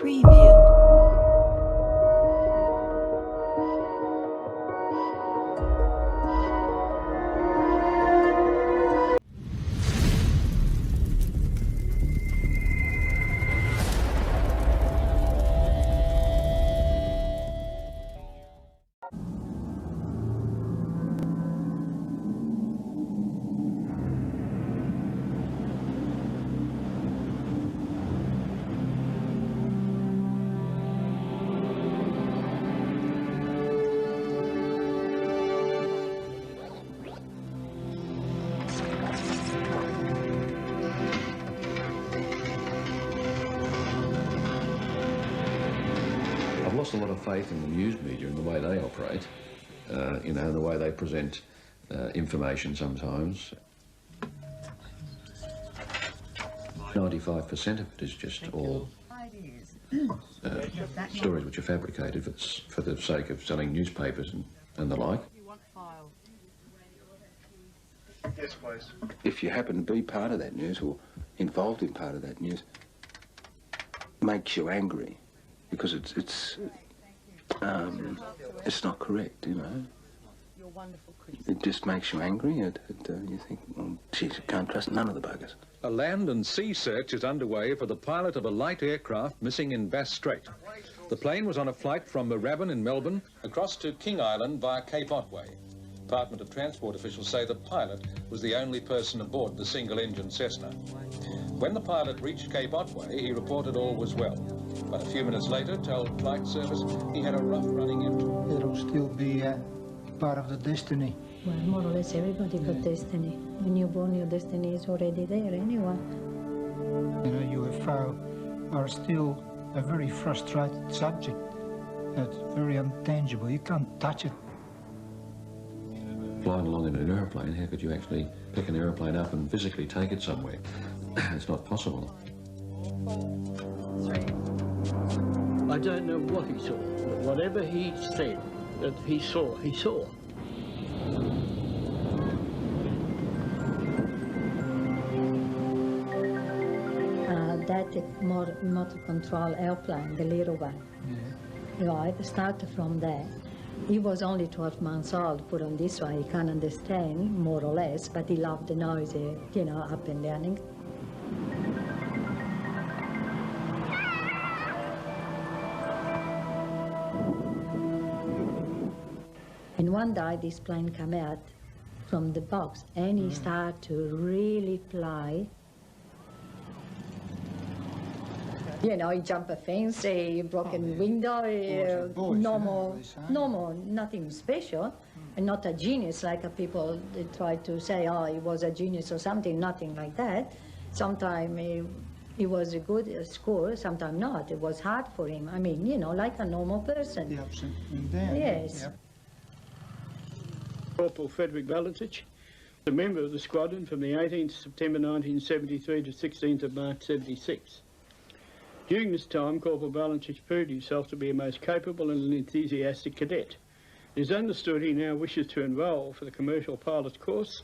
Preview. I've lost a lot of faith in the news media and the way they operate, you know, the way they present information sometimes. 95% of it is just all stories which are fabricated for the sake of selling newspapers and the like. Yes, please. If you happen to be part of that news or involved in part of that news, it makes you angry because it's not correct, you know. You're wonderful, Chris. It just makes you angry. You think, well, geez, you can't trust none of the buggers. A land and sea search is underway for the pilot of a light aircraft missing in Bass Strait. The plane was on a flight from Moorabbin in Melbourne across to King Island via Cape Otway. Department of Transport officials say the pilot was the only person aboard the single-engine Cessna. When the pilot reached Cape Otway, he reported all was well. But a few minutes later told flight service he had a rough running into. It'll still be part of the destiny. Well, more or less everybody got destiny. When you're born, your destiny is already there anyway. You know, UFO are still a very frustrated subject. It's very intangible. You can't touch it. Flying along in an aeroplane, how could you actually pick an aeroplane up and physically take it somewhere? It's not possible. I don't know what he saw, but whatever he said that he saw, he saw. That motor control airplane, the little one. Yeah. Right, started from there. He was only 12 months old, put on this way, he can't understand, more or less, but he loved the noise, you know, up and down. And one day this plane came out from the box and he started to really fly. You know, he jumped a fence, he broke a window, normal, nothing special, and not a genius like people they try to say, oh, he was a genius or something, nothing like that. Sometimes he was good at school, sometimes not. It was hard for him. I mean, you know, like a normal person. The ups and downs. Yes. Yep. Corporal Frederick Valentich, a member of the squadron from the 18th September 1973 to 16th of March 76. During this time, Corporal Valentich proved himself to be a most capable and enthusiastic cadet. It is understood he now wishes to enrol for the commercial pilot course,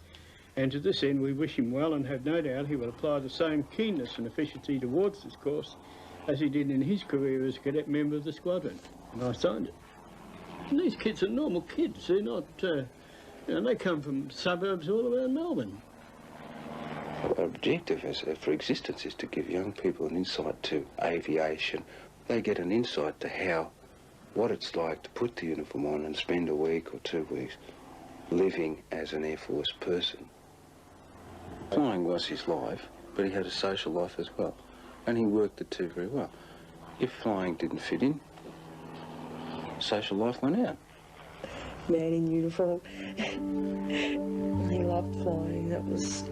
and to this end we wish him well and have no doubt he will apply the same keenness and efficiency towards this course as he did in his career as a cadet member of the squadron. And I signed it. And these kids are normal kids. They're not, you know, they come from suburbs all around Melbourne. Our objective for existence is to give young people an insight to aviation. They get an insight to what it's like to put the uniform on and spend a week or 2 weeks living as an Air Force person. Flying was his life, but he had a social life as well, and he worked the two very well. If flying didn't fit in, social life went out. Man in uniform. He loved flying. That was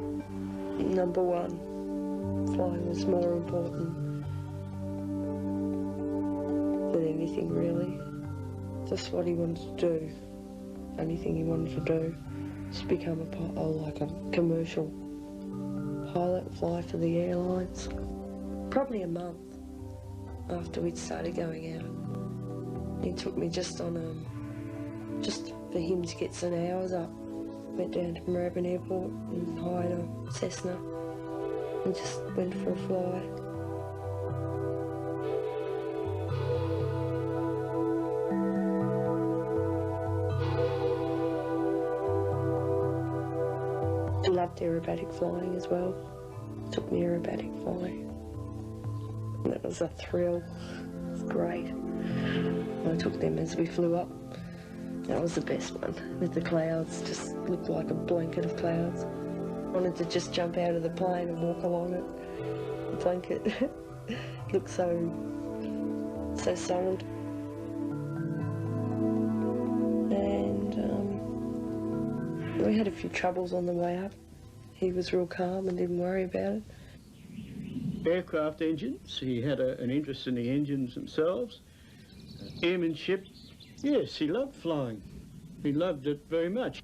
number one. Flying was more important than anything, really. Just what he wanted to do. Anything he wanted to do. Just become like a commercial pilot, fly for the airlines. Probably a month after we'd started going out. He took me just on just for him to get some hours up. Went down to Moorabbin Airport and hired a Cessna and just went for a fly. liked aerobatic flying as well. Took me aerobatic flying. And that was a thrill. It was great. And I took them as we flew up. That was the best one, with the clouds. Just looked like a blanket of clouds. Wanted to just jump out of the plane and walk along it. The blanket looked so solid. And we had a few troubles on the way up. He was real calm and didn't worry about it. Aircraft engines, he had an interest in the engines themselves. Airmanship, yes, he loved flying. He loved it very much.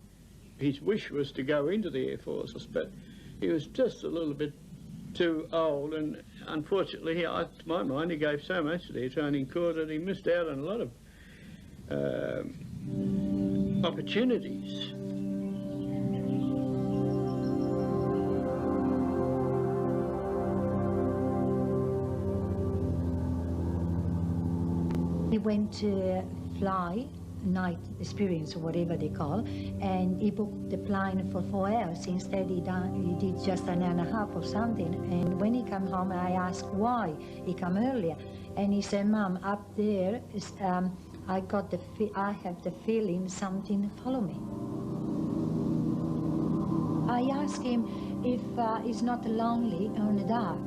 His wish was to go into the Air Force, but he was just a little bit too old, and unfortunately, to my mind, he gave so much to the training corps that he missed out on a lot of opportunities. He went to fly, night experience or whatever they call, and he booked the plane for 4 hours. Instead, he did just an hour and a half or something. And when he came home, I asked why he come earlier, and he said, "Mom, up there is, I have the feeling something follow me." I asked him if he's not lonely in the dark,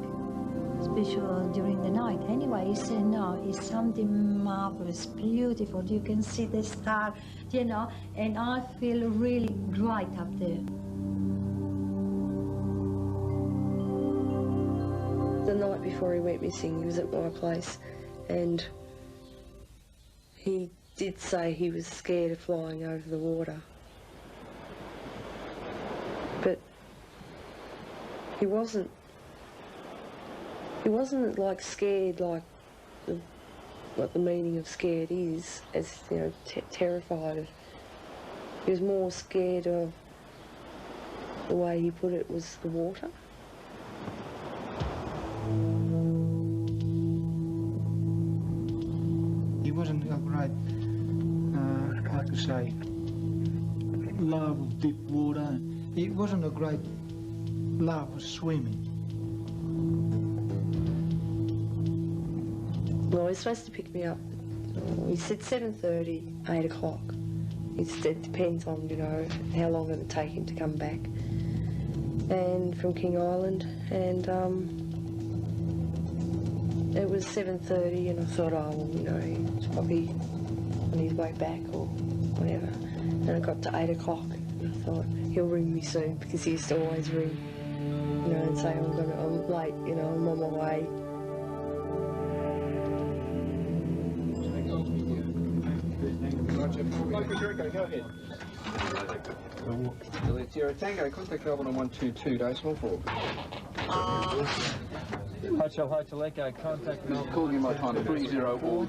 especially during the night. Anyway, he said, "No, it's something marvelous, beautiful. You can see the star, you know, and I feel really great up there." The night before he went missing, he was at my place, and he did say he was scared of flying over the water. But he wasn't like scared like what the meaning of scared is, as you know, terrified of. He was more scared of, the way he put it, was the water. He wasn't a great, how to say, love of deep water. He wasn't a great love of swimming. Well, he's supposed to pick me up. He said 7:30, 8 o'clock. It depends on, you know, how long it would take him to come back. And from King Island, and it was 7:30, and I thought, oh, well, you know, he's probably on his way back or whatever. And it got to 8 o'clock, and I thought, he'll ring me soon, because he used to always ring, you know, and say, I'm late, you know, I'm on my way. Go ahead. Sierra Tango, contact Melbourne on 122, decimal 4. Hotel Echo, contact Melbourne. Call you my time, 304.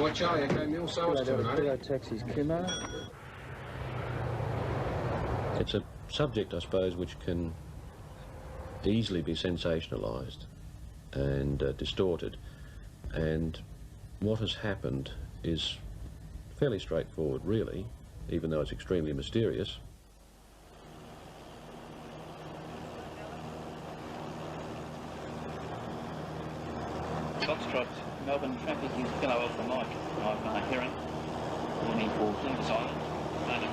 White Charlie, Echo Mill, so it's terminated. Taxis, Kumar. It's a subject, I suppose, which can easily be sensationalised and distorted. And what has happened is fairly straightforward, really, even though it's extremely mysterious. Foxtrot, Melbourne traffic is Kilo Alpha Mike. I've Heron, warning for Flinders Island.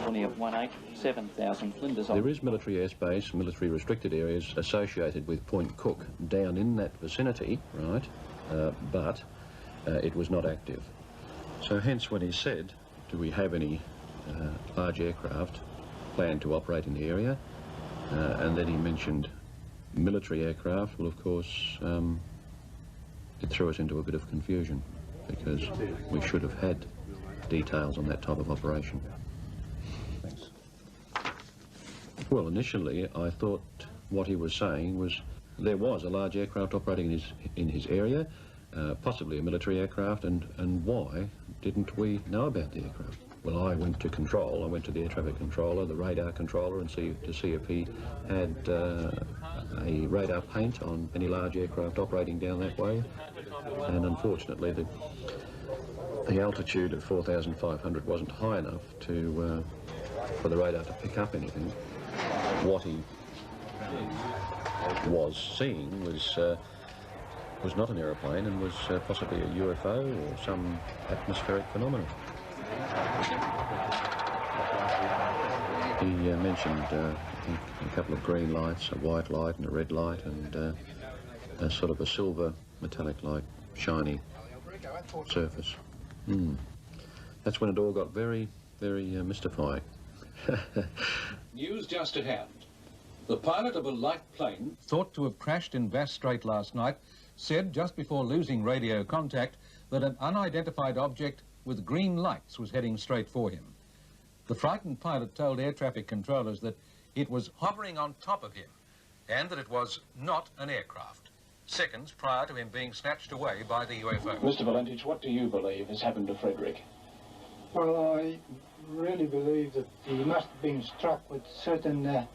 Warning of 187,000 Flinders Island. There is military airspace, military restricted areas associated with Point Cook down in that vicinity, right, but it was not active. So hence when he said, do we have any large aircraft planned to operate in the area, and then he mentioned military aircraft, well, of course, it threw us into a bit of confusion, because we should have had details on that type of operation. Thanks. Well, initially I thought what he was saying was there was a large aircraft operating in his area, possibly a military aircraft, and why didn't we know about the aircraft? Well, I went to control. I went to the air traffic controller, the radar controller, and to see if he had a radar paint on any large aircraft operating down that way. And unfortunately, the altitude of 4,500 wasn't high enough for the radar to pick up anything. what he was seeing was not an aeroplane and was possibly a UFO or some atmospheric phenomenon. He mentioned I think a couple of green lights, a white light and a red light, and a sort of a silver metallic-like shiny surface. That's when it all got very, very mystifying. News just at hand. The pilot of a light plane, thought to have crashed in Bass Strait last night, said just before losing radio contact that an unidentified object with green lights was heading straight for him. The frightened pilot told air traffic controllers that it was hovering on top of him and that it was not an aircraft, seconds prior to him being snatched away by the UFO. Mr. Valentich, what do you believe has happened to Frederick? Well, I really believe that he must have been struck with certain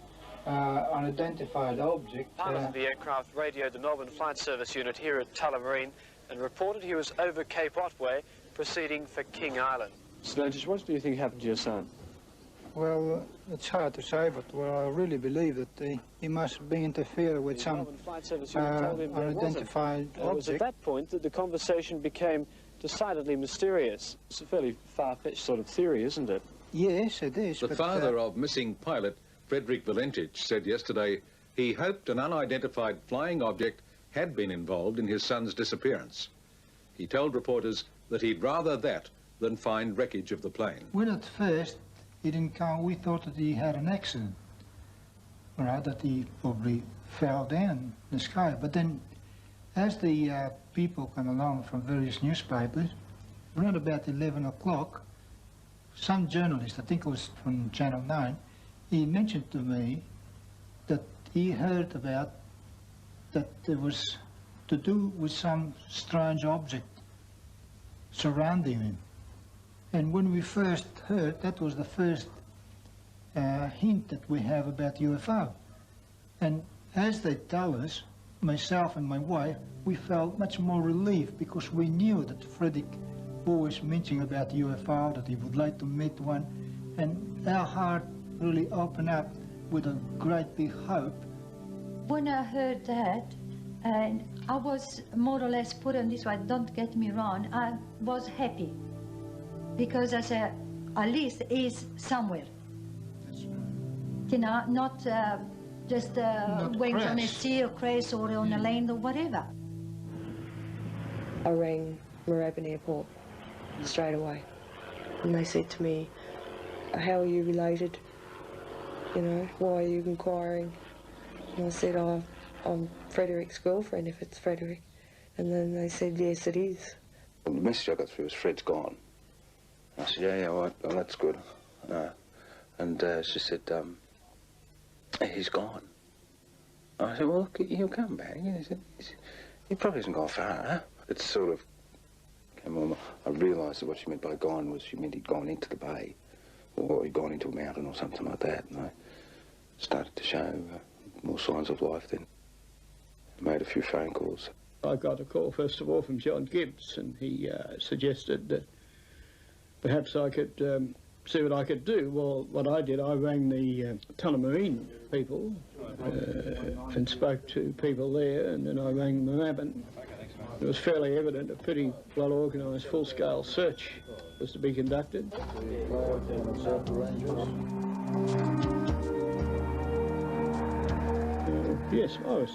unidentified object. Pilot of the aircraft radioed the Melbourne Flight Service unit here at Tullamarine and reported he was over Cape Otway, proceeding for King Island. Mr. Valentich, what do you think happened to your son? Well, it's hard to say, but I really believe that he must have been interfered with some unidentified object. It was at that point that the conversation became decidedly mysterious. It's a fairly far-fetched sort of theory, isn't it? Yes, it is. The father of missing pilot Frederick Valentich said yesterday he hoped an unidentified flying object had been involved in his son's disappearance. He told reporters that he'd rather that than find wreckage of the plane. When at first he didn't come, we thought that he had an accident, right, that he probably fell down the sky. But then as the people come along from various newspapers, around about 11 o'clock, some journalist, I think it was from Channel 9, he mentioned to me that he heard about that there was to do with some strange object surrounding him. And when we first heard, that was the first hint that we have about UFO. And as they tell us, myself and my wife, we felt much more relieved because we knew that Frederick always mentioning about UFO, that he would like to meet one, and our heart really opened up with a great big hope. When I heard that, and I was more or less put on this way, don't get me wrong, I was happy. Because I said, at least he's somewhere. You know, not just wings on a sea or crash or on a land or whatever. I rang Moorabbin Airport straight away, and they said to me, how are you related? You know, why are you inquiring? And I said, oh, I'm Frederick's girlfriend, if it's Frederick. And then they said, yes, it is. Well, the message I got through was, Fred's gone. I said, yeah, well, that's good. And she said, he's gone. I said, well, he'll come back. He said, he probably hasn't gone far. It's sort of came on. I realised that what she meant by gone was she meant he'd gone into the bay, or he'd gone into a mountain or something like that. And I started to show more signs of life then. I made a few phone calls. I got a call, first of all, from John Gibbs, and he suggested that perhaps I could see what I could do. Well, what I did, I rang the Tullamarine people and spoke to people there, and then I rang Moorabbin. It was fairly evident a pretty well-organised, full-scale search was to be conducted. Yes, I was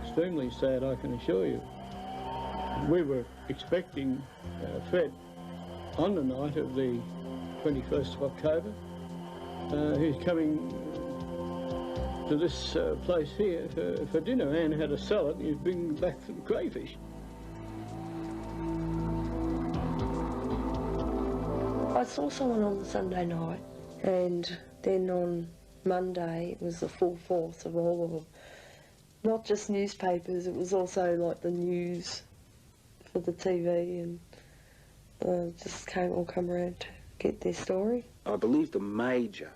extremely sad, I can assure you. We were expecting Fred on the night of the 21st of October. He's coming to this place here for dinner. Anne had a salad and he was bringing back some crayfish. I saw someone on Sunday night, and then on Monday it was the full force of all of them. Not just newspapers, it was also like the news for the TV, and just all come around to get their story. I believe the major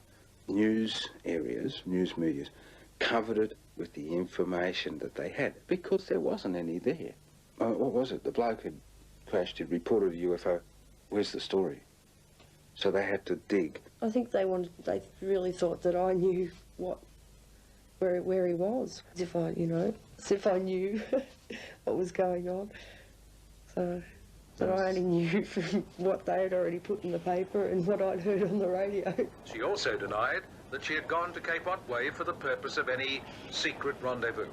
news areas, news medias, covered it with the information that they had, because there wasn't any there. What was it? The bloke had crashed, had reported a UFO. Where's the story? So they had to dig. I think they really thought that I knew what where he was, as if I knew what was going on. So, but I only knew from what they had already put in the paper and what I'd heard on the radio. She also denied that she had gone to Cape Otway for the purpose of any secret rendezvous.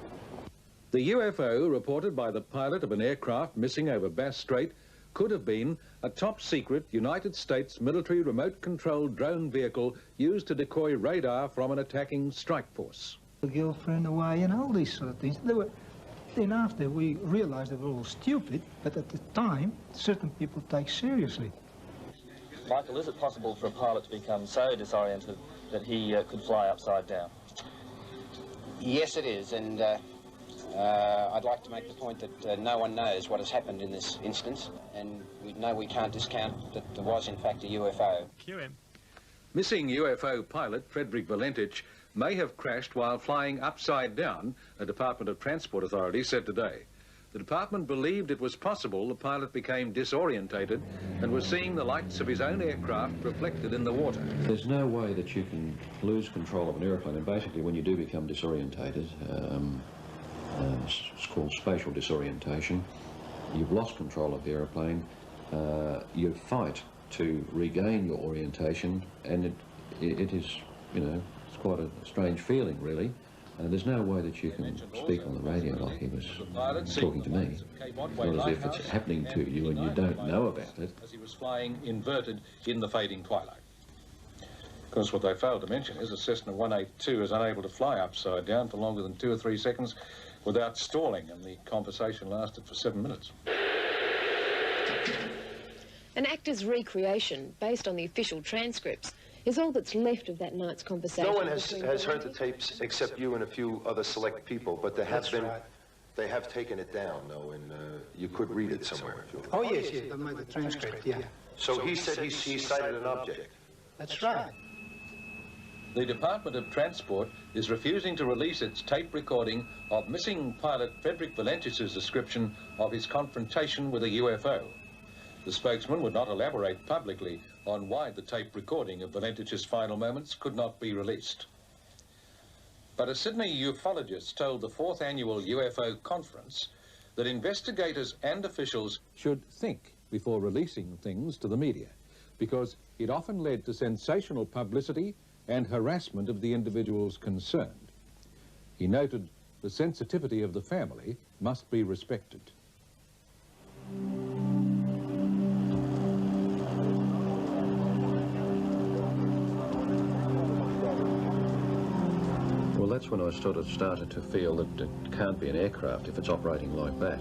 The UFO reported by the pilot of an aircraft missing over Bass Strait could have been a top-secret United States military remote-controlled drone vehicle used to decoy radar from an attacking strike force. A girlfriend away and all these sort of things. Then after we realized they were all stupid, but at the time, certain people take seriously. Michael, is it possible for a pilot to become so disoriented that he could fly upside down? Yes, it is, and I'd like to make the point that no one knows what has happened in this instance, and we can't discount that there was in fact a UFO. QM. Missing UFO pilot Frederick Valentich may have crashed while flying upside down, a Department of Transport authority said today. The department believed it was possible the pilot became disorientated and was seeing the lights of his own aircraft reflected in the water. There's no way that you can lose control of an aeroplane, and basically when you do become disorientated, it's called spatial disorientation. You've lost control of the aeroplane. You fight to regain your orientation, and it is, you know, it's quite a strange feeling, really. There's no way that you can speak on the radio like he was talking to me. Not as if it's happening to you and you don't know about it. As he was flying inverted in the fading twilight. Of course, what they failed to mention is a Cessna 182 is unable to fly upside down for longer than 2 or 3 seconds without stalling, and the conversation lasted for 7 minutes. An actor's recreation, based on the official transcripts, is all that's left of that night's conversation. No one has heard the tapes except you and a few other select people, but there have been, they have taken it down, though, and you could read it somewhere. Oh, yes, yes, the transcript, yeah. So he said he sighted an object. That's right. The Department of Transport is refusing to release its tape recording of missing pilot Frederick Valentich's description of his confrontation with a UFO. The spokesman would not elaborate publicly on why the tape recording of Valentich's final moments could not be released. But a Sydney ufologist told the 4th annual UFO conference that investigators and officials should think before releasing things to the media, because it often led to sensational publicity and harassment of the individuals concerned. He noted the sensitivity of the family must be respected. Well, that's when I sort of started to feel that it can't be an aircraft if it's operating like that.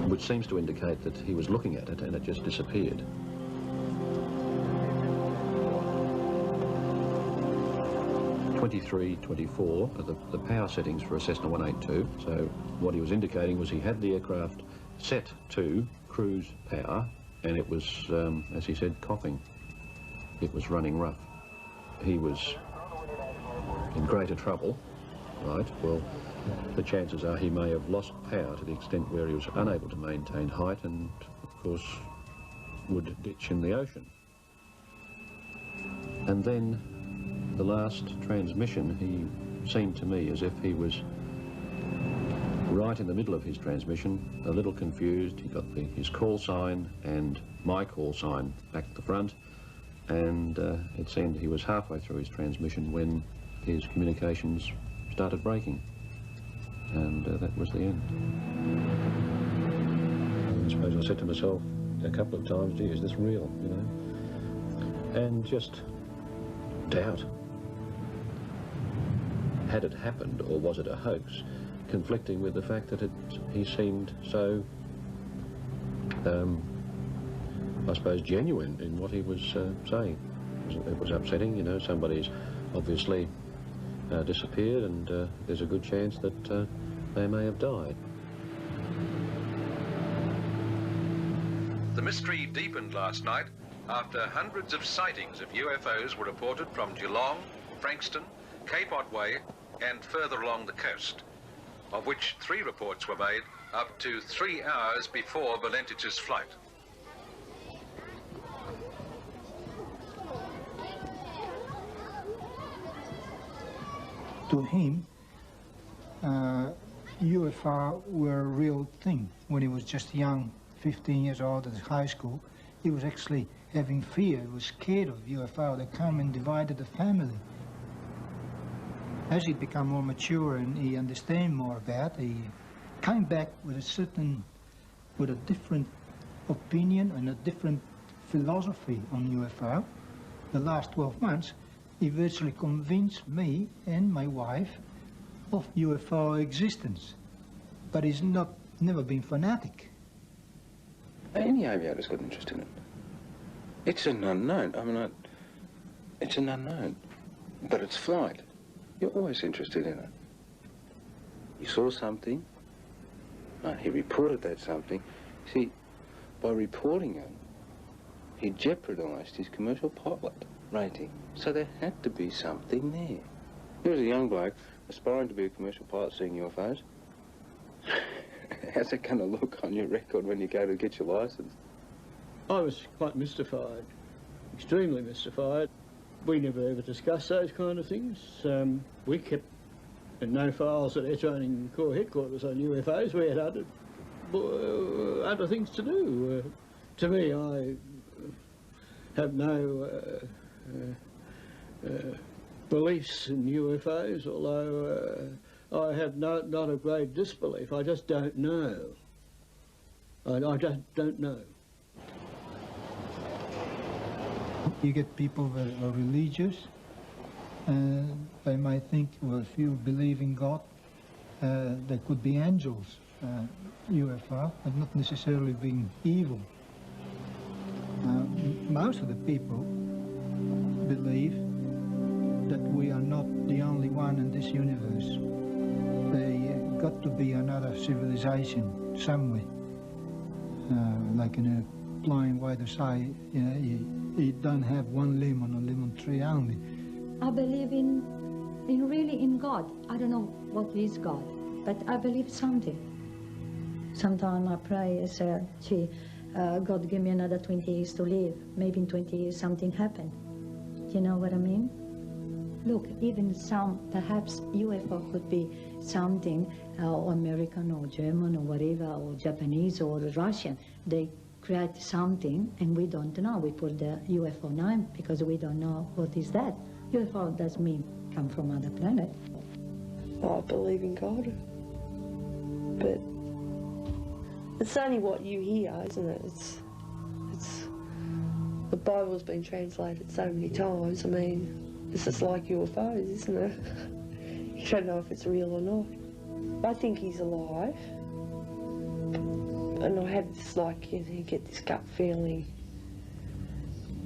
Which seems to indicate that he was looking at it and it just disappeared. (23, 24) are the power settings for a Cessna 182. So what he was indicating was he had the aircraft set to cruise power, and it was, as he said, coughing. It was running rough. He was in greater trouble, right? Well, the chances are he may have lost power to the extent where he was unable to maintain height and, of course, would ditch in the ocean. And then the last transmission, he seemed to me as if he was right in the middle of his transmission, a little confused. He got his call sign and my call sign back at the front, and it seemed he was halfway through his transmission when his communications started breaking. And that was the end. I suppose I said to myself a couple of times, gee, is this real, you know? And just doubt. Had it happened, or was it a hoax, conflicting with the fact that he seemed so, I suppose, genuine in what he was saying. It was upsetting, you know, somebody's obviously disappeared, and there's a good chance that they may have died. The mystery deepened last night after hundreds of sightings of UFOs were reported from Geelong, Frankston, Cape Otway and further along the coast, of which 3 reports were made up to 3 hours before Valentich's flight. To him, UFO were a real thing. When he was just young, 15 years old at high school, he was actually having fear, he was scared of UFO. They come and divided the family. As he became more mature and he understand more about it, he came back with a different opinion and a different philosophy on UFO. The last 12 months, he virtually convinced me and my wife of UFO existence. But he's never been fanatic. Any aviator's got interest in it. It's an unknown. I mean, it's an unknown. But it's flight. You're always interested in it. You saw something. He reported that something. See, by reporting it, he jeopardized his commercial pilot rating. So there had to be something there. He was a young bloke aspiring to be a commercial pilot seeing UFOs. How's it going to look on your record when you go to get your licence? I was quite mystified, extremely mystified. We never ever discussed those kind of things. We kept no files at our training corps headquarters on UFOs. We had other things to do. To me, I have no beliefs in UFOs, although I have not a great disbelief. I just don't know. I just don't know. You get people that are religious, they might think, well, if you believe in God, there could be angels, UFO, but not necessarily being evil. Most of the people believe that we are not the only one in this universe. There got to be another civilization somewhere, like in a blind way to say, you know, you don't have one lemon on a lemon tree only. I believe in really in God. I don't know what is God, but I believe something. Sometimes I pray, I say, gee, God give me another 20 years to live. Maybe in 20 years something happened. You know what I mean? Look, even perhaps UFO could be something, American or German or whatever, or Japanese or Russian. They create something and we don't know. We put the UFO name because we don't know what is that. UFO does mean come from other planet. I believe in God, but it's only what you hear, isn't it? It's the Bible's been translated so many times. I mean, it's just like UFOs, isn't it? You don't know if it's real or not. I think he's alive. And I have this, like, you know, you get this gut feeling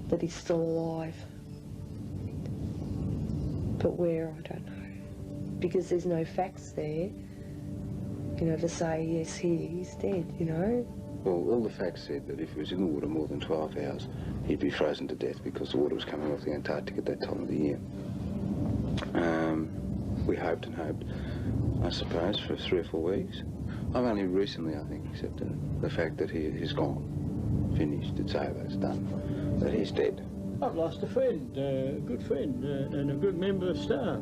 that he's still alive. But where, I don't know. Because there's no facts there, you know, to say, yes, he's dead, you know. Well, all the facts said that if he was in the water more than 12 hours, he'd be frozen to death because the water was coming off the Antarctic at that time of the year. We hoped and hoped, I suppose, for 3 or 4 weeks. I've only recently, I think, accepted the fact that he's gone, finished, it's over, it's done, that he's dead. I've lost a friend, a good friend, and a good member of staff.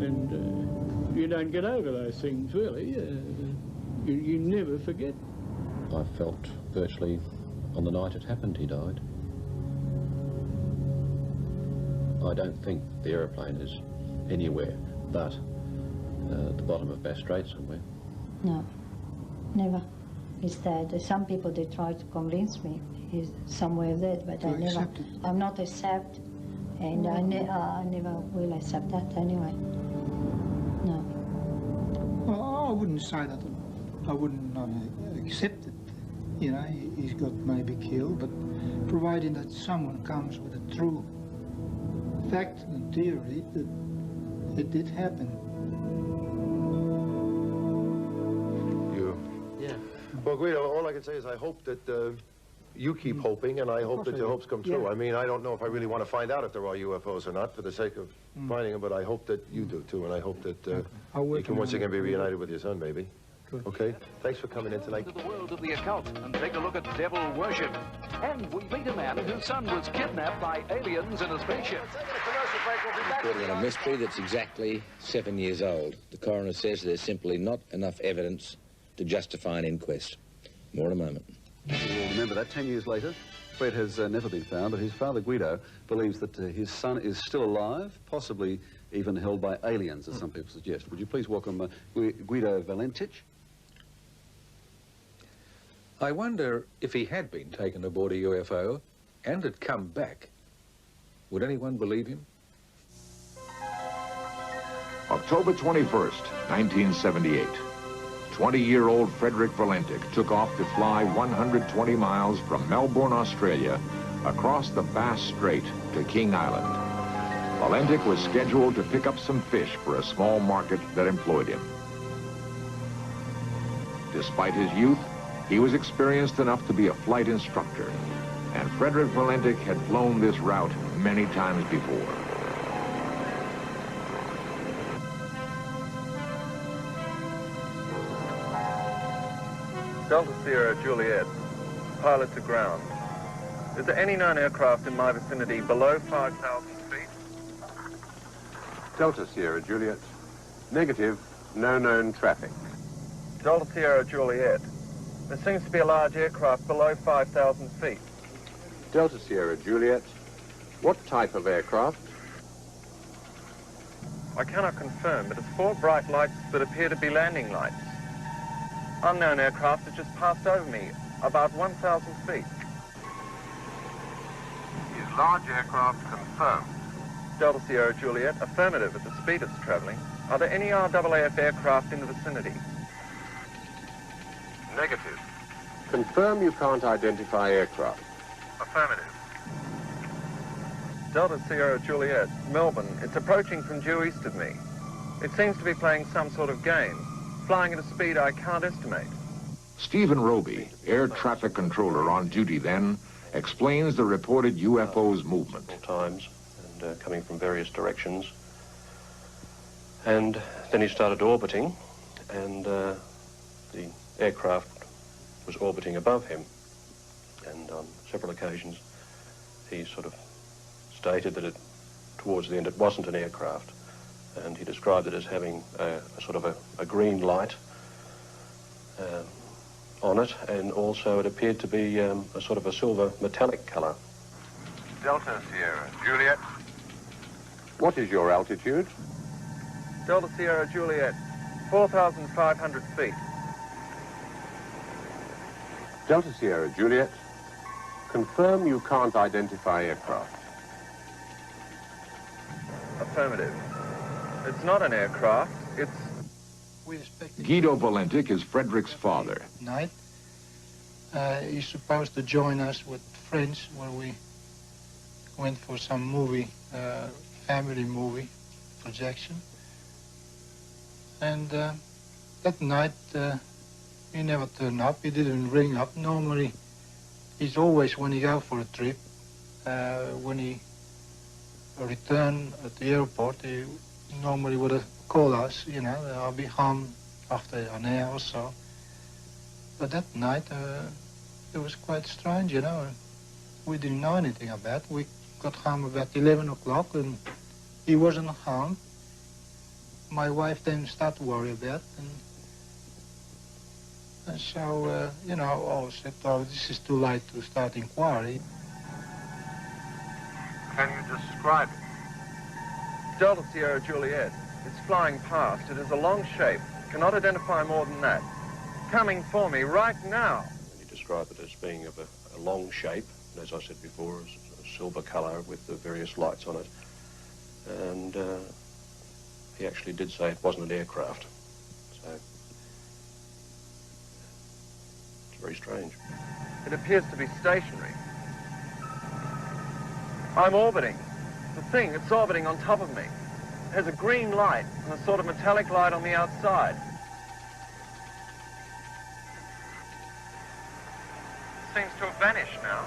And you don't get over those things, really. You never forget. I felt virtually on the night it happened he died. I don't think the aeroplane is anywhere but at the bottom of Bass Strait somewhere. No, never. It's that some people, they try to convince me he's somewhere there, but I never, I'm not accept, and I never will accept that anyway. No. Well, I wouldn't say that. I wouldn't not accept it. You know, he's got maybe killed, but providing that someone comes with a true fact and theory that it did happen. Yeah. Well, Guido, all I can say is I hope that you keep hoping, and I hope that your hopes come true. Yeah. I mean, I don't know if I really want to find out if there are UFOs or not for the sake of finding them, but I hope that you do too, and I hope that you can once again be reunited with your son, maybe. Okay, thanks for coming in tonight. To the world of the occult and take a look at devil worship. And we meet a man whose son was kidnapped by aliens in a spaceship. Reporting on a mystery that's exactly 7 years old. The coroner says there's simply not enough evidence to justify an inquest. More in a moment. You'll remember that 10 years later, Fred has never been found, but his father Guido believes that his son is still alive, possibly even held by aliens, as some people suggest. Would you please welcome Guido Valentich? I wonder if he had been taken aboard a UFO and had come back, would anyone believe him? October 21st, 1978. 20-year-old Frederick Valentich took off to fly 120 miles from Melbourne, Australia, across the Bass Strait to King Island. Valentich was scheduled to pick up some fish for a small market that employed him. Despite his youth, he was experienced enough to be a flight instructor, and Frederick Valentich had flown this route many times before. Delta Sierra Juliet, pilot to ground. Is there any known aircraft in my vicinity below 5,000 feet? Delta Sierra Juliet. Negative, no known traffic. Delta Sierra Juliet. There seems to be a large aircraft below 5,000 feet. Delta Sierra Juliet. What type of aircraft? I cannot confirm, but it's 4 bright lights that appear to be landing lights. Unknown aircraft has just passed over me, about 1,000 feet. Is large aircraft confirmed? Delta Sierra Juliet, affirmative at the speed it's travelling. Are there any RAAF aircraft in the vicinity? Negative. Confirm you can't identify aircraft. Affirmative. Delta Sierra Juliet, Melbourne. It's approaching from due east of me. It seems to be playing some sort of game, flying at a speed I can't estimate. Stephen Roby, air traffic controller on duty then, explains the reported UFO's movement. Times and coming from various directions. And then he started orbiting, and the aircraft was orbiting above him. And on several occasions, he sort of stated that towards the end it wasn't an aircraft. And he described it as having a sort of a green light on it, and also it appeared to be a sort of a silver metallic colour. Delta Sierra Juliet. What is your altitude? Delta Sierra Juliet, 4,500 feet. Delta Sierra Juliet. Confirm you can't identify aircraft. Affirmative. It's not an aircraft, it's... Guido Valentich is Frederick's father. Night. He's supposed to join us with friends where we went for some movie, family movie projection. And that night, he never turned up. He didn't ring up. Normally, he's always, when he go for a trip, when he return at the airport, he normally would have called us, you know, I'll be home after an hour or so. But that night, it was quite strange, you know. We didn't know anything about it. We got home about 11 o'clock and he wasn't home. My wife then started to worry about it. And so, you know, I said, oh, this is too late to start inquiry. Can you describe it? Delta Sierra Juliet. It's flying past. It is a long shape. Cannot identify more than that. Coming for me right now. And he described it as being of a long shape, and as I said before, a silver colour with the various lights on it. And he actually did say it wasn't an aircraft. So it's very strange. It appears to be stationary. I'm orbiting. The thing, it's orbiting on top of me. It has a green light and a sort of metallic light on the outside. It seems to have vanished now.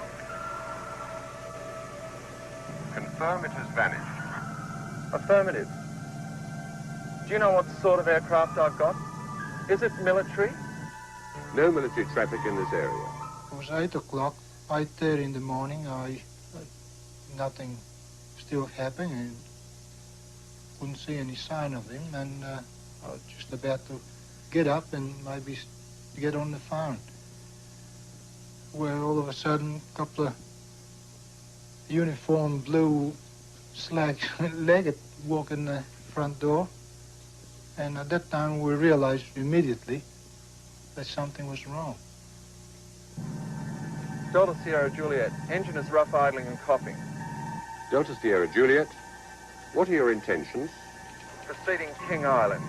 Confirm it has vanished. Affirmative. Do you know what sort of aircraft I've got? Is it military? No military traffic in this area. It was 8 o'clock, 8:30 in the morning. Nothing still happening, and couldn't see any sign of him, and I was just about to get up and maybe get on the phone, where all of a sudden a couple of uniformed blue slack-legged walk in the front door, and at that time we realized immediately that something was wrong. Delta Sierra Juliet, engine is rough idling and coughing. Delta Sierra Juliet, what are your intentions? Proceeding King Island.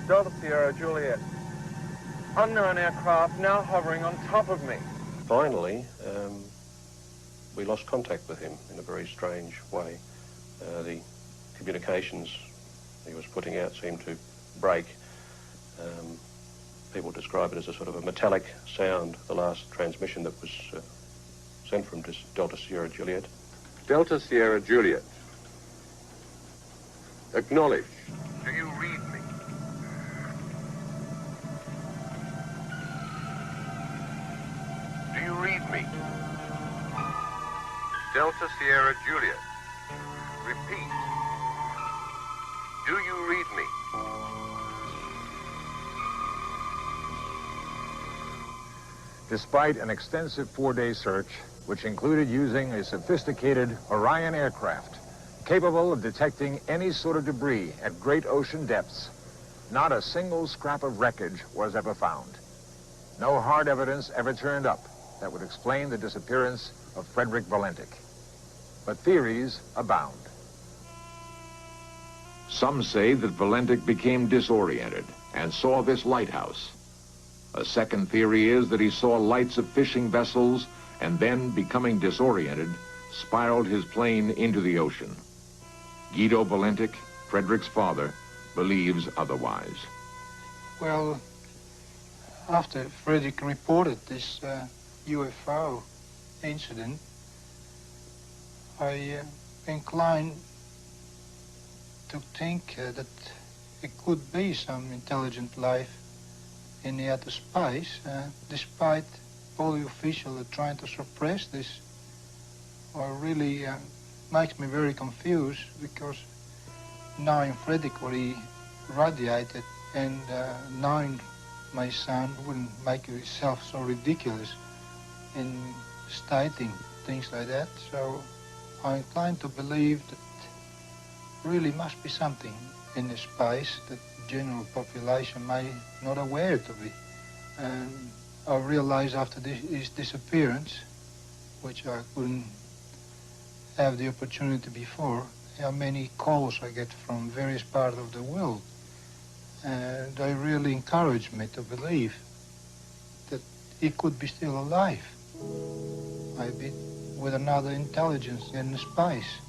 Delta Sierra Juliet, unknown aircraft now hovering on top of me. Finally, we lost contact with him in a very strange way. The communications he was putting out seemed to break. People describe it as a sort of a metallic sound, the last transmission that was sent from Delta Sierra Juliet. Delta Sierra Juliet. Acknowledge. Do you read me? Do you read me? Delta Sierra Juliet. Repeat. Do you read me? Despite an extensive 4-day search, which included using a sophisticated Orion aircraft capable of detecting any sort of debris at great ocean depths, not a single scrap of wreckage was ever found. No hard evidence ever turned up that would explain the disappearance of Frederick Valentich. But theories abound. Some say that Valentich became disoriented and saw this lighthouse. A second theory is that he saw lights of fishing vessels and then, becoming disoriented, spiraled his plane into the ocean. Guido Valentich, Frederick's father, believes otherwise. Well, after Frederick reported this UFO incident, I inclined to think that it could be some intelligent life in the outer space, despite all the officials are trying to suppress this, or really makes me very confused, because knowing Frederick what he radiated and knowing my son wouldn't make himself so ridiculous in stating things like that. So I'm inclined to believe that really must be something in the space that the general population may not aware to be. And I realized after his disappearance, which I couldn't have the opportunity before, how many calls I get from various parts of the world. And they really encouraged me to believe that he could be still alive, maybe with another intelligence in space.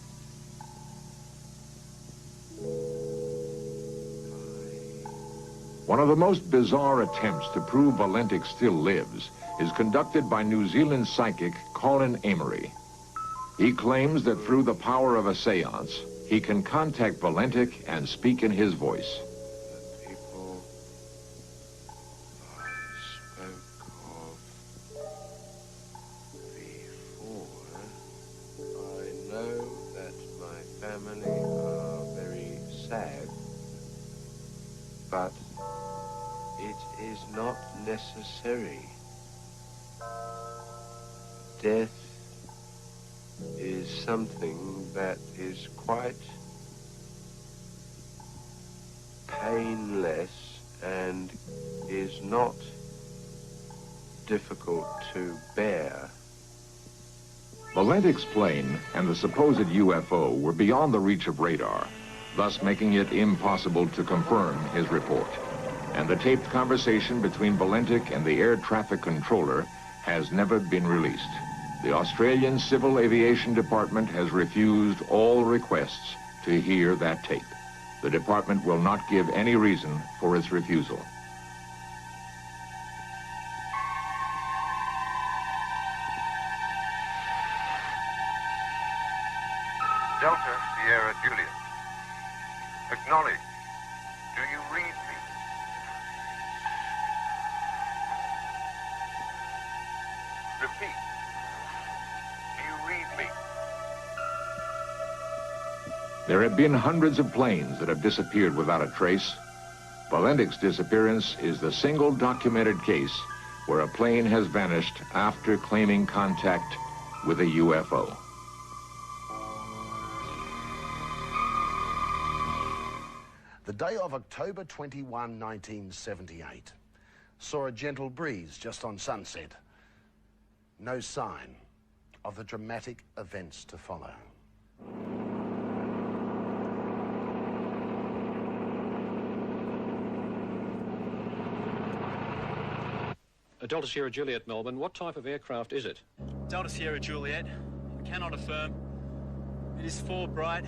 One of the most bizarre attempts to prove Valentich still lives is conducted by New Zealand psychic Colin Amory. He claims that through the power of a seance, he can contact Valentich and speak in his voice. People I spoke of before, I know that my family are very sad, but it is not necessary. Death is something that is quite painless and is not difficult to bear. Valentich's plane and the supposed UFO were beyond the reach of radar, thus making it impossible to confirm his report. And the taped conversation between Valentich and the air traffic controller has never been released. The Australian Civil Aviation Department has refused all requests to hear that tape. The department will not give any reason for its refusal. Sierra Juliet. Acknowledge. Do you read me? Repeat. Do you read me? There have been hundreds of planes that have disappeared without a trace. Valentich's disappearance is the single documented case where a plane has vanished after claiming contact with a UFO. The day of October 21, 1978, saw a gentle breeze just on sunset. No sign of the dramatic events to follow. Delta Sierra Juliet, Melbourne. What type of aircraft is it? Delta Sierra Juliet. I cannot affirm. It is 4 bright,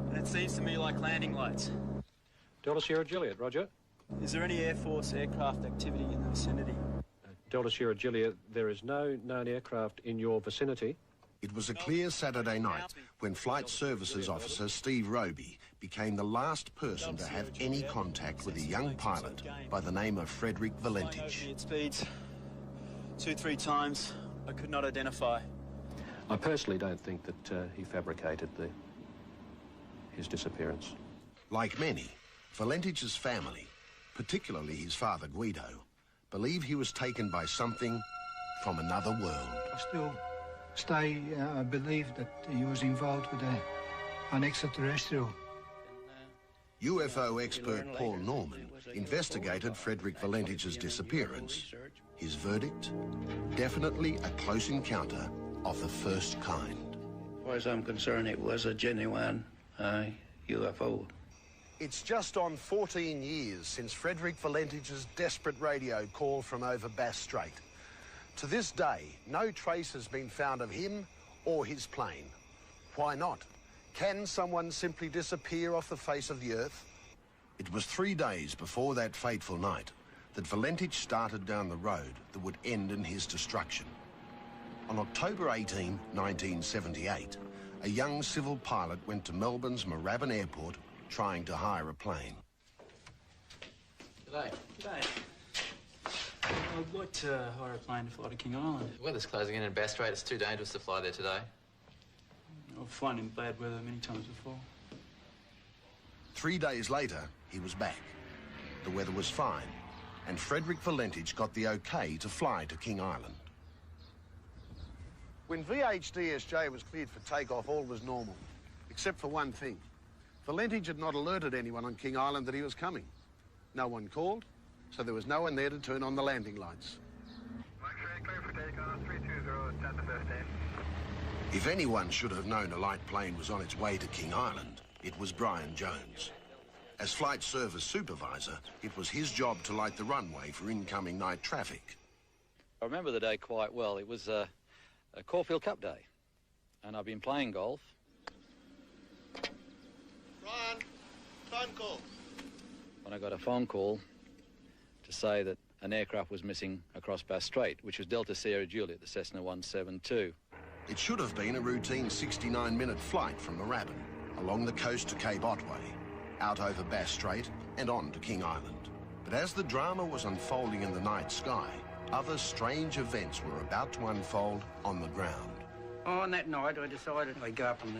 and it seems to me like landing lights. Delta Sierra Juliet, roger. Is there any Air Force aircraft activity in the vicinity? Delta Sierra Juliet, there is no known aircraft in your vicinity. It was a clear Saturday night when Flight Services Officer Steve Roby became the last person to have any contact with a young pilot by the name of Frederick Valentich. At speeds 2-3 times I could not identify. I personally don't think that he fabricated his disappearance. Like many, Valentich's family, particularly his father Guido, believe he was taken by something from another world. I believe that he was involved with an extraterrestrial. UFO expert Paul Norman investigated Frederick Valentich's disappearance. His verdict? Definitely a close encounter of the first kind. As far as I'm concerned, it was a genuine UFO. It's just on 14 years since Frederick Valentich's desperate radio call from over Bass Strait. To this day, no trace has been found of him or his plane. Why not? Can someone simply disappear off the face of the Earth? It was 3 days before that fateful night that Valentich started down the road that would end in his destruction. On October 18, 1978, a young civil pilot went to Melbourne's Moorabbin Airport trying to hire a plane. G'day. G'day. I'd like to hire a plane to fly to King Island. The weather's closing in Bass Strait. It's too dangerous to fly there today. I've flown in bad weather many times before. 3 days later, he was back. The weather was fine, and Frederick Valentich got the okay to fly to King Island. When VHDSJ was cleared for takeoff, all was normal, except for one thing. Valentich had not alerted anyone on King Island that he was coming. No one called, so there was no one there to turn on the landing lights. Clear for takeoff, 320, stand to 15. If anyone should have known a light plane was on its way to King Island, it was Brian Jones. As flight service supervisor, it was his job to light the runway for incoming night traffic. I remember the day quite well. It was a Caulfield Cup day, and I've been playing golf. Brian, phone call. When I got a phone call to say that an aircraft was missing across Bass Strait, which was Delta Sierra Juliet, the Cessna 172. It should have been a routine 69-minute flight from Moorabbin, along the coast to Cape Otway, out over Bass Strait and on to King Island. But as the drama was unfolding in the night sky, other strange events were about to unfold on the ground. On that night, I decided I'd go up on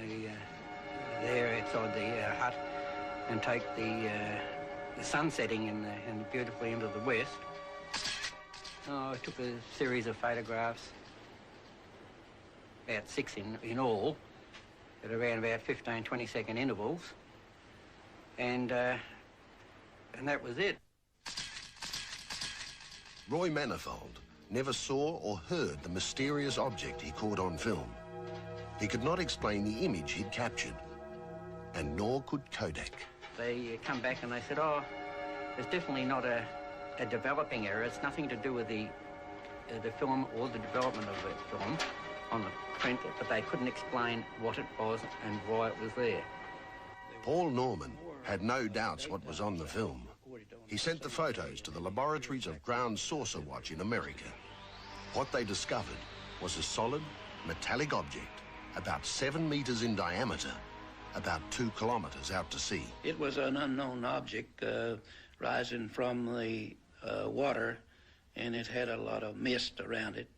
there outside the hut and take the sun setting in the beautifully into the west. I took a series of photographs, about 6 in all, at around about 15, 20-second intervals, and that was it. Roy Manifold never saw or heard the mysterious object he caught on film. He could not explain the image he'd captured, and nor could Kodak. They come back and they said, oh, there's definitely not a developing error. It's nothing to do with the film or the development of the film on the print, but they couldn't explain what it was and why it was there. Paul Norman had no doubts what was on the film. He sent the photos to the laboratories of Ground Saucer Watch in America. What they discovered was a solid, metallic object about 7 metres in diameter, about 2 kilometres out to sea. It was an unknown object rising from the water, and it had a lot of mist around it,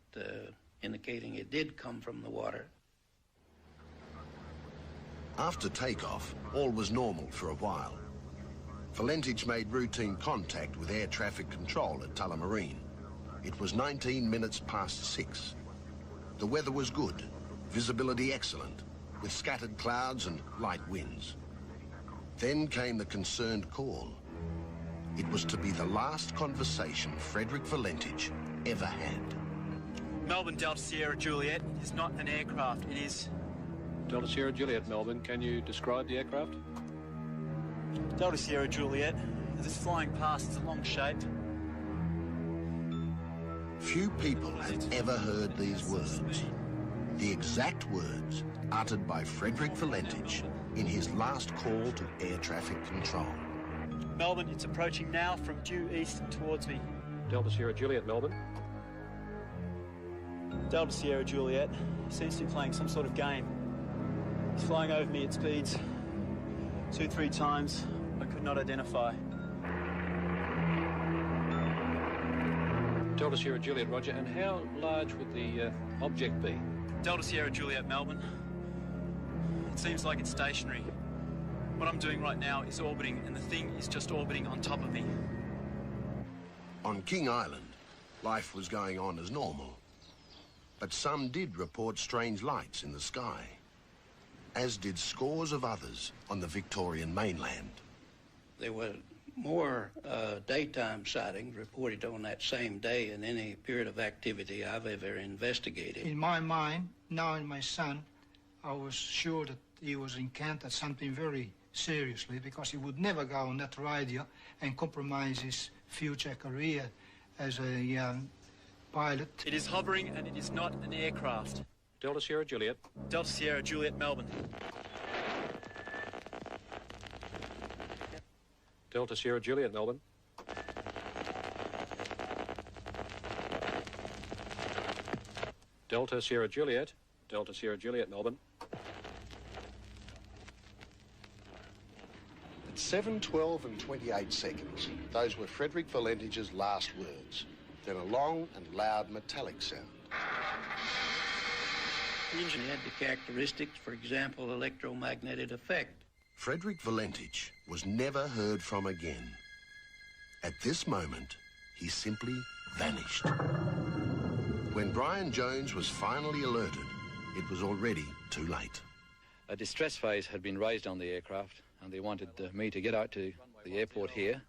indicating it did come from the water. After takeoff, all was normal for a while. Valentich made routine contact with air traffic control at Tullamarine. It was 19 minutes past 6. The weather was good, visibility excellent, with scattered clouds and light winds. Then came the concerned call. It was to be the last conversation Frederick Valentich ever had. Melbourne Delta Sierra Juliet is not an aircraft, it is... Delta Sierra Juliet, Melbourne. Can you describe the aircraft? Delta Sierra Juliet, as it's flying past, it's a long shape. Few people had ever heard these words. The exact words uttered by Frederick Valentich in his last call to air traffic control. Melbourne, it's approaching now from due east towards me. Delta Sierra Juliet, Melbourne. Delta Sierra Juliet seems to be playing some sort of game. He's flying over me at speeds 2-3 times I could not identify. Delta Sierra Juliet, Roger. And how large would the object be? Delta Sierra Juliet, Melbourne. It seems like it's stationary. What I'm doing right now is orbiting, and the thing is just orbiting on top of me. On King Island, life was going on as normal. But some did report strange lights in the sky, as did scores of others on the Victorian mainland. There were more daytime sightings reported on that same day in any period of activity I've ever investigated. In my mind, knowing my son, I was sure that he was encountered something very seriously, because he would never go on that radio and compromise his future career as a pilot. It is hovering and it is not an aircraft. Delta Sierra Juliet. Delta Sierra Juliet, Melbourne. Delta Sierra Juliet, Melbourne. Delta Sierra Juliet. Delta Sierra Juliet, Melbourne. At 7:12 and 28 seconds, those were Frederick Valentich's last words. Then a long and loud metallic sound. The engine had the characteristics, for example, electromagnetic effect. Frederick Valentich was never heard from again. At this moment, he simply vanished. When Brian Jones was finally alerted, it was already too late. A distress phase had been raised on the aircraft, and they wanted me to get out to the airport here,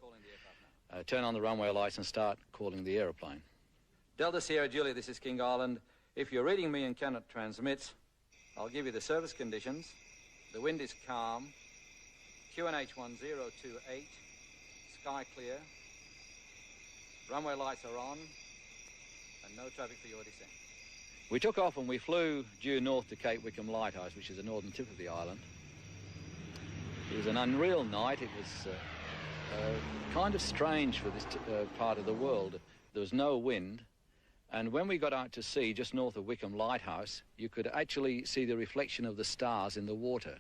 turn on the runway lights and start calling the aeroplane. Delta Sierra Juliet, this is King Island. If you're reading me and cannot transmit, I'll give you the service conditions. The wind is calm. QNH 1028, sky clear. Runway lights are on, and no traffic for your descent. We took off and we flew due north to Cape Wickham Lighthouse, which is the northern tip of the island. It was an unreal night. It was kind of strange for this part of the world. There was no wind, and when we got out to sea just north of Wickham Lighthouse, you could actually see the reflection of the stars in the water.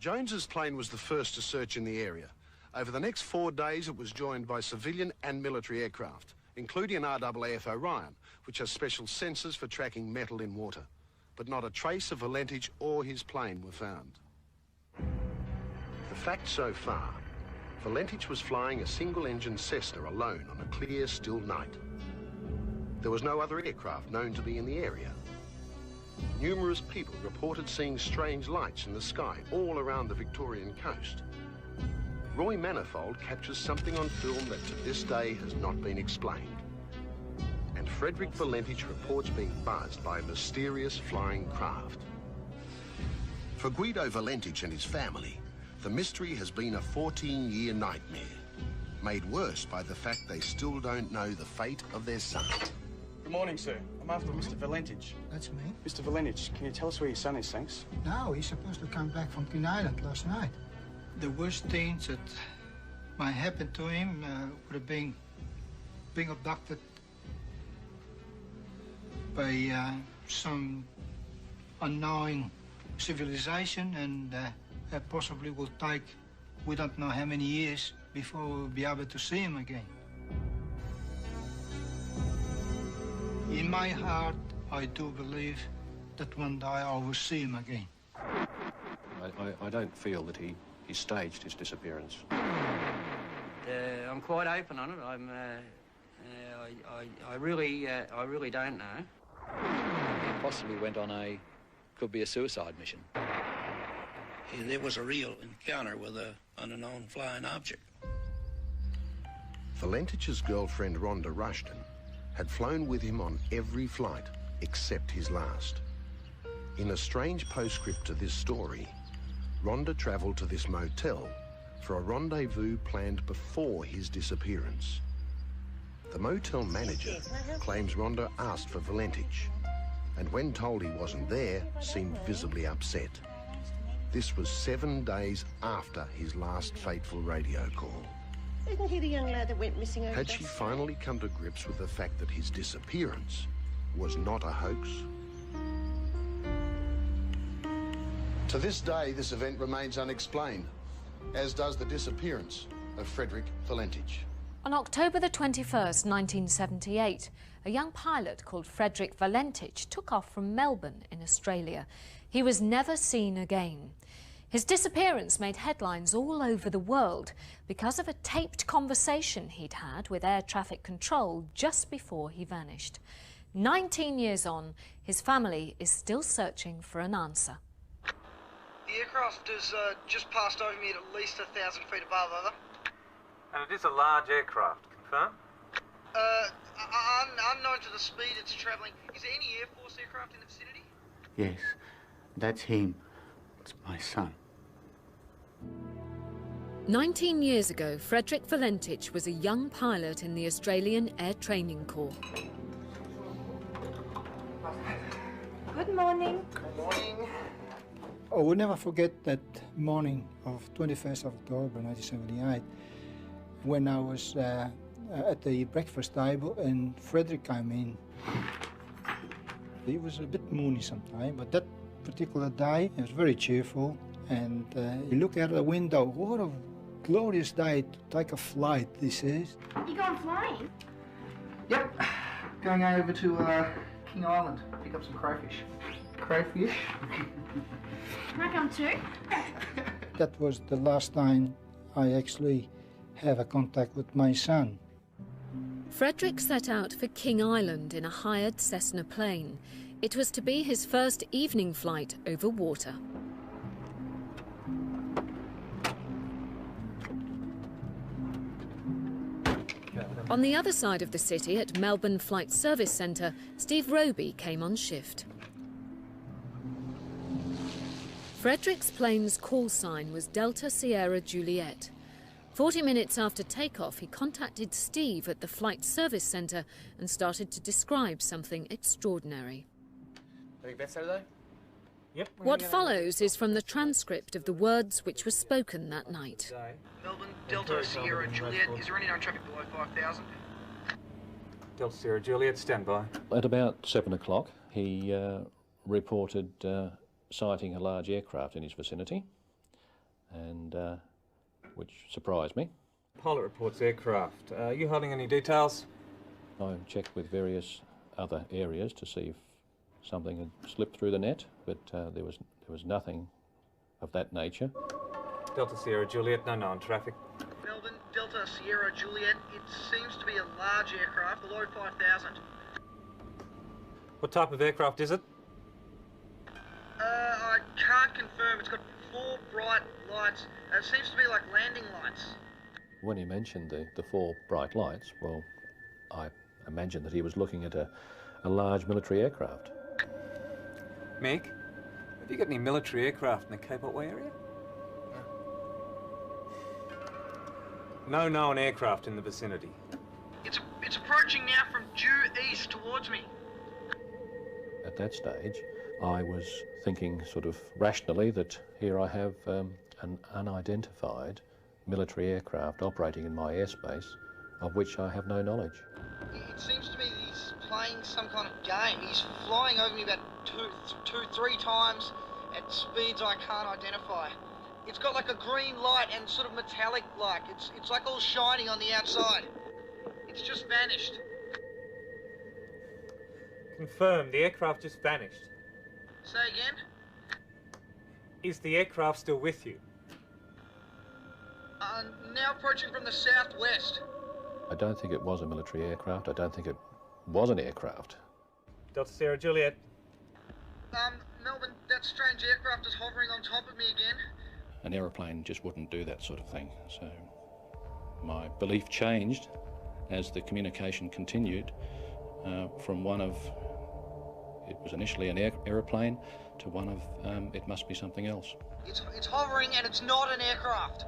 Jones's plane was the first to search in the area. Over the next 4 days, it was joined by civilian and military aircraft, including an RAAF Orion, which has special sensors for tracking metal in water. But not a trace of Valentich or his plane were found. The fact so far, Valentich was flying a single-engine Cessna alone on a clear, still night. There was no other aircraft known to be in the area. Numerous people reported seeing strange lights in the sky all around the Victorian coast. Roy Manifold captures something on film that to this day has not been explained. And Frederick Valentich reports being buzzed by a mysterious flying craft. For Guido Valentich and his family, the mystery has been a 14-year nightmare, made worse by the fact they still don't know the fate of their son. Good morning, sir. I'm after Mr. Valentich. That's me. Mr. Valentich, can you tell us where your son is, thanks? No, he's supposed to come back from King Island last night. The worst things that might happen to him would have been being abducted by some unknown civilization, and possibly will take, we don't know how many years before we'll be able to see him again. In my heart, I do believe that one day I will see him again. I don't feel that he staged his disappearance. I'm quite open on it. I really don't know. He possibly went on could be a suicide mission. There was a real encounter with an unknown flying object. Valentich's girlfriend, Rhonda Rushton, had flown with him on every flight except his last. In a strange postscript to this story, Rhonda travelled to this motel for a rendezvous planned before his disappearance. The motel manager claims Rhonda asked for Valentich, and when told he wasn't there, seemed visibly upset. This was 7 days after his last fateful radio call. Isn't he the young lad that went missing over Had she finally come to grips with the fact that his disappearance was not a hoax? To this day, this event remains unexplained, as does the disappearance of Frederick Valentich. On October the 21st, 1978, a young pilot called Frederick Valentich took off from Melbourne in Australia. He was never seen again. His disappearance made headlines all over the world because of a taped conversation he'd had with air traffic control just before he vanished. 19 years on, his family is still searching for an answer. The aircraft has just passed over me at least 1,000 feet above, over. And it is a large aircraft, confirm? Unknown to the speed it's travelling. Is there any Air Force aircraft in the vicinity? Yes, that's him. It's my son. 19 years ago, Frederick Valentich was a young pilot in the Australian Air Training Corps. Good morning. Good morning. I will never forget that morning of 21st of October 1978 when I was at the breakfast table and Frederick came in. He was a bit moody sometimes, but that particular day he was very cheerful, and he looked out of the window. What a glorious day to take a flight, he says. You going flying? Yep. Going over to King Island, pick up some crayfish. Crayfish? Can I come too? That was the last time I actually have a contact with my son. Frederick set out for King Island in a hired Cessna plane. It was to be his first evening flight over water. On the other side of the city, at Melbourne Flight Service Centre, Steve Roby came on shift. Frederick's plane's call sign was Delta Sierra Juliet. 40 minutes after takeoff, he contacted Steve at the Flight Service Centre and started to describe something extraordinary. Having best Saturday? Yep. What follows is from the transcript of the words which were spoken that night. Melbourne, Delta Sierra Juliet. Is there any known traffic below 5,000? Delta Sierra Juliet, stand by. At about 7 o'clock, he reported sighting a large aircraft in his vicinity, and which surprised me. Pilot reports aircraft. Are you holding any details? I checked with various other areas to see if something had slipped through the net, but there was nothing of that nature. Delta Sierra Juliet, no known traffic. Melbourne, Delta Sierra Juliet. It seems to be a large aircraft, below 5,000. What type of aircraft is it? I can't confirm. It's got 4 bright lights. It seems to be like landing lights. When he mentioned the 4 bright lights, well, I imagined that he was looking at a large military aircraft. Mick, have you got any military aircraft in the Cape Otway area? No known aircraft in the vicinity. It's approaching now from due east towards me. At that stage, I was thinking sort of rationally that here I have an unidentified military aircraft operating in my airspace of which I have no knowledge. It seems to me these playing some kind of game. He's flying over me about three times at speeds I can't identify. It's got like a green light and sort of metallic-like. It's like all shiny on the outside. It's just vanished. Confirmed, the aircraft just vanished. Say again? Is the aircraft still with you? Now approaching from the southwest. I don't think it was a military aircraft. I don't think it was an aircraft. Delta Sierra Juliet. Melbourne, that strange aircraft is hovering on top of me again. An aeroplane just wouldn't do that sort of thing. So my belief changed as the communication continued from one of, it was initially an aeroplane, to one of, it must be something else. It's hovering and it's not an aircraft.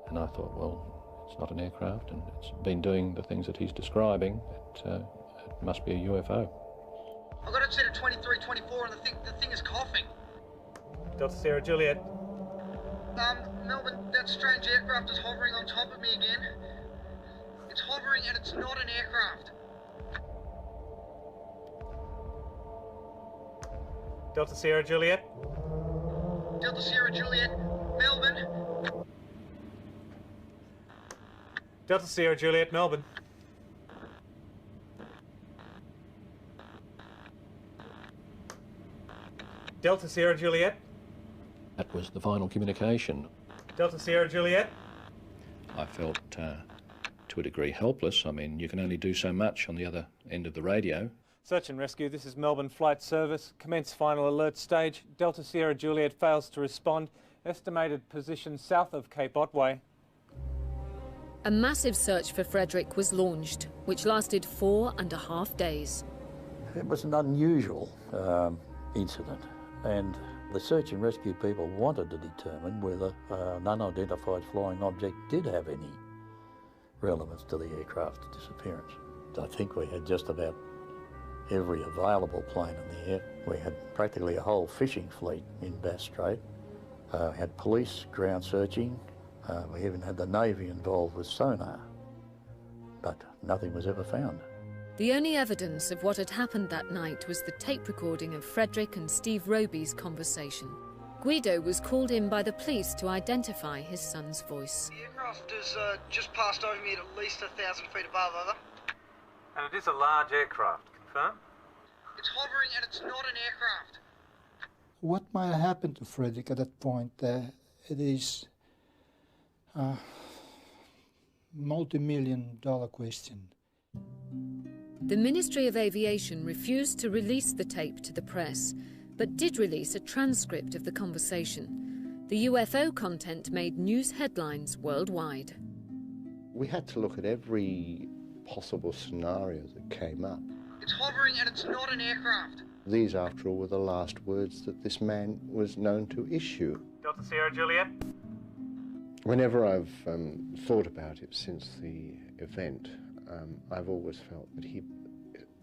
And I thought, well, it's not an aircraft and it's been doing the things that he's describing. It must be a UFO. I've got it set at 2324 and the thing is coughing. Delta Sierra Juliet. Melbourne, that strange aircraft is hovering on top of me again. It's hovering and it's not an aircraft. Delta Sierra Juliet. Delta Sierra Juliet, Melbourne. Delta Sierra Juliet, Melbourne. Delta Sierra Juliet. That was the final communication. Delta Sierra Juliet. I felt, to a degree, helpless. I mean, you can only do so much on the other end of the radio. Search and rescue, this is Melbourne Flight Service. Commence final alert stage. Delta Sierra Juliet fails to respond. Estimated position south of Cape Otway. A massive search for Frederick was launched, which lasted 4.5 days. It was an unusual incident, and the search and rescue people wanted to determine whether an unidentified flying object did have any relevance to the aircraft's disappearance. I think we had just about every available plane in the air. We had practically a whole fishing fleet in Bass Strait. Had police ground searching. We even had the Navy involved with sonar, but nothing was ever found. The only evidence of what had happened that night was the tape recording of Frederick and Steve Roby's conversation. Guido was called in by the police to identify his son's voice. The aircraft has just passed over me at least 1,000 feet above, over. And it is a large aircraft, confirm? It's hovering and it's not an aircraft. What might have happened to Frederick at that point, it is a multi-million-dollar question. The Ministry of Aviation refused to release the tape to the press, but did release a transcript of the conversation. The UFO content made news headlines worldwide. We had to look at every possible scenario that came up. It's hovering and it's not an aircraft. These, after all, were the last words that this man was known to issue. Delta Sierra Juliet. Whenever I've thought about it since the event, I've always felt that he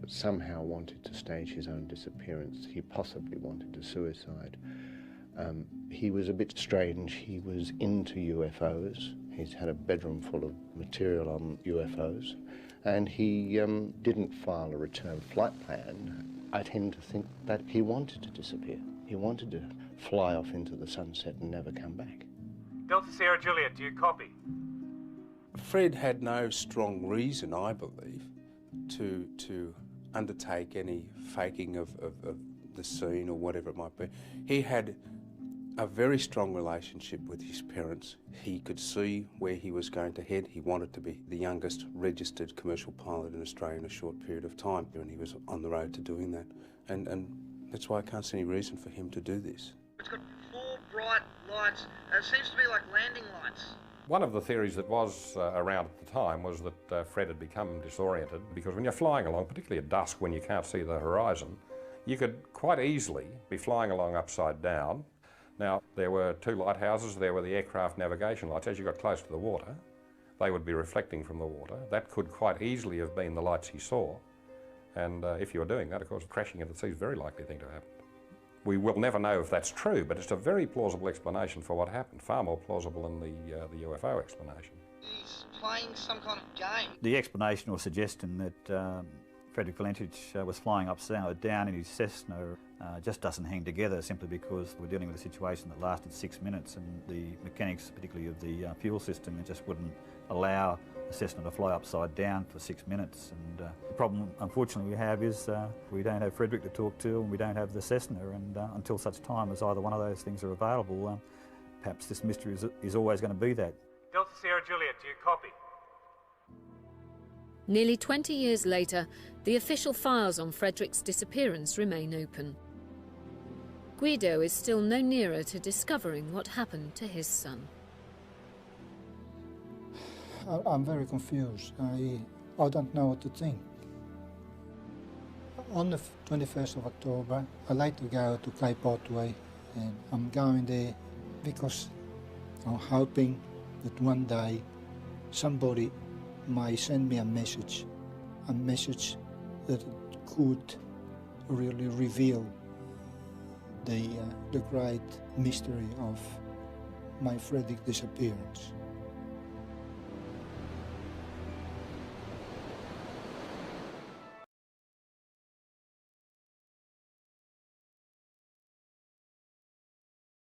somehow wanted to stage his own disappearance. He possibly wanted to suicide. He was a bit strange. He was into UFOs. He's had a bedroom full of material on UFOs, and he didn't file a return flight plan. I tend to think that he wanted to disappear. He wanted to fly off into the sunset and never come back. Delta Sierra Juliet, do you copy? Fred had no strong reason, I believe, to undertake any faking of the scene or whatever it might be. He had a very strong relationship with his parents. He could see where he was going to head. He wanted to be the youngest registered commercial pilot in Australia in a short period of time, and he was on the road to doing that. And that's why I can't see any reason for him to do this. It's got 4 bright lights, and it seems to be like landing lights. One of the theories that was around at the time was that Fred had become disoriented, because when you're flying along, particularly at dusk when you can't see the horizon, you could quite easily be flying along upside down. Now, there were 2 lighthouses. There were the aircraft navigation lights. As you got close to the water, they would be reflecting from the water. That could quite easily have been the lights he saw. And if you were doing that, of course, crashing into the sea is a very likely thing to happen. We will never know if that's true, but it's a very plausible explanation for what happened, far more plausible than the UFO explanation. He's playing some kind of game. The explanation or suggestion that Frederick Valentich was flying upside down in his Cessna just doesn't hang together simply because we're dealing with a situation that lasted 6 minutes and the mechanics, particularly of the fuel system, it just wouldn't allow a Cessna to fly upside down for 6 minutes. And the problem, unfortunately, we have is we don't have Frederick to talk to and we don't have the Cessna, and until such time as either one of those things are available, perhaps this mystery is always going to be that. Delta Sierra Juliet, do you copy? Nearly 20 years later, the official files on Frederick's disappearance remain open. Guido is still no nearer to discovering what happened to his son. I'm very confused. I don't know what to think. On the 21st of October, I'd like to go to Cape Otway, and I'm going there because I'm hoping that one day somebody might send me a message that could really reveal the great mystery of my Frederick disappearance.